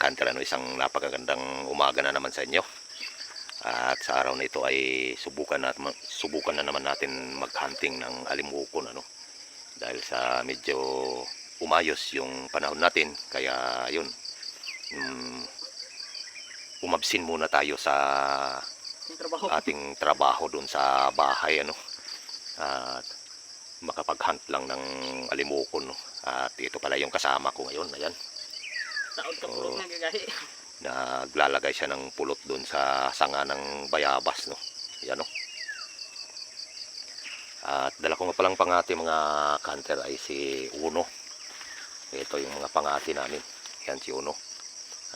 kanter, isang napakagandang umaga na naman sa inyo. At sa araw na ito ay subukan na naman natin mag-hunting ng alimukon, dahil sa medyo umayos yung panahon natin, kaya yun, umabsin muna tayo sa ating trabaho doon sa bahay, at makapag-hunt lang ng alimukon, At ito pala yung kasama ko ngayon. Ayan, Taod ka pulot na gagahi. naglalagay siya ng pulot doon sa sanga ng bayabas, Ayan, At dala ko nga palang pangati, mga kanter, ay si Uno. Ito yung mga pangati namin. Yan si Uno.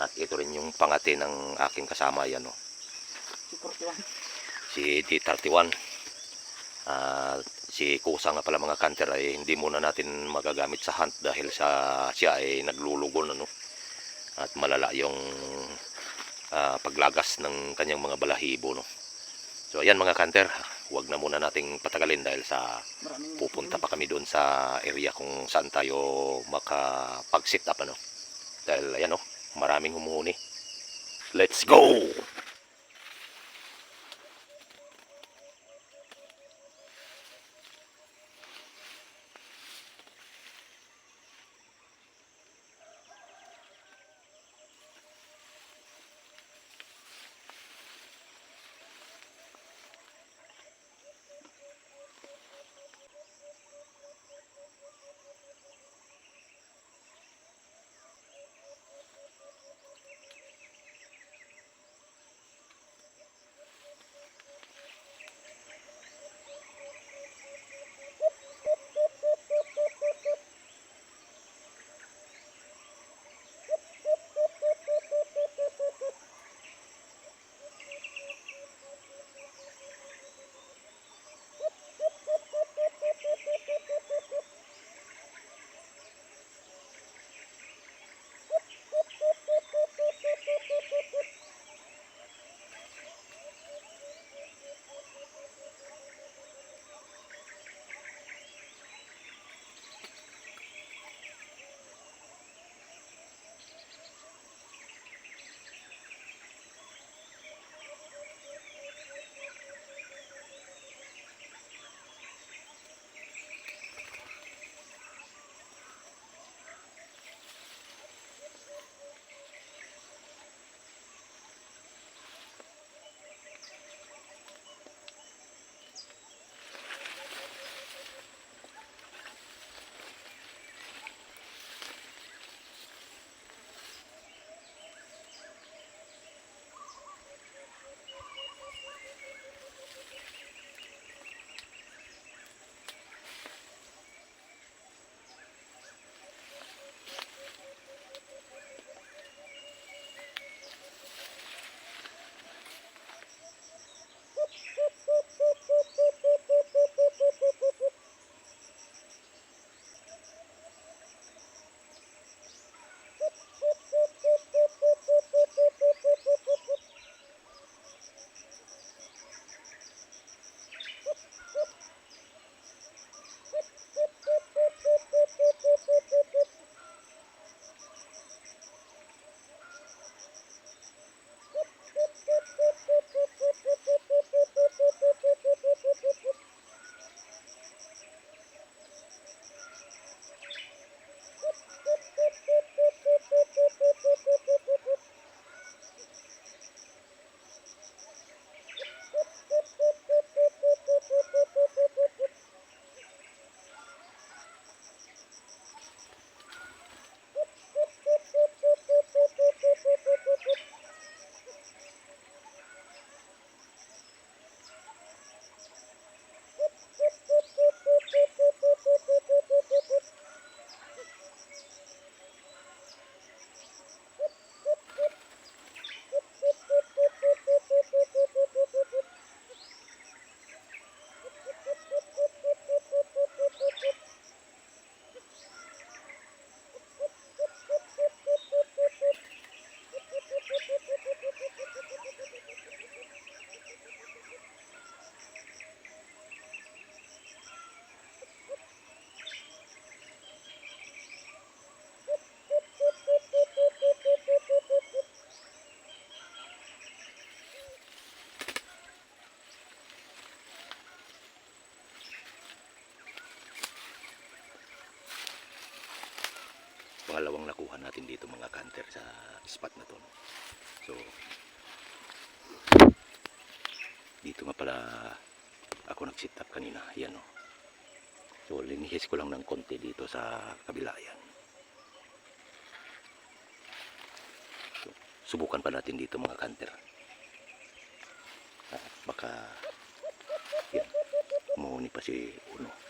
At ito rin yung pangati ng aking kasama. Yan, Si 41. si D31. Si Kusa nga pala, mga kanter, ay hindi muna natin magagamit sa hunt dahil siya ay naglulugon, at malala yung paglagas ng kanyang mga balahibo, So ayan, mga kanter, huwag na muna nating patagalin dahil pupunta pa kami doon sa area kung saan tayo makapag-sit up, dahil ayan, maraming humuhuni. Let's go! pangalawang nakuha natin dito mga kanter sa spot na to. So, dito nga pala ako nag-sit up kanina. Yan o. So, linihis ko lang ng konti dito sa kabila yan. So, subukan pa natin dito mga kanter. Baka yan, umuhuni pa si Uno.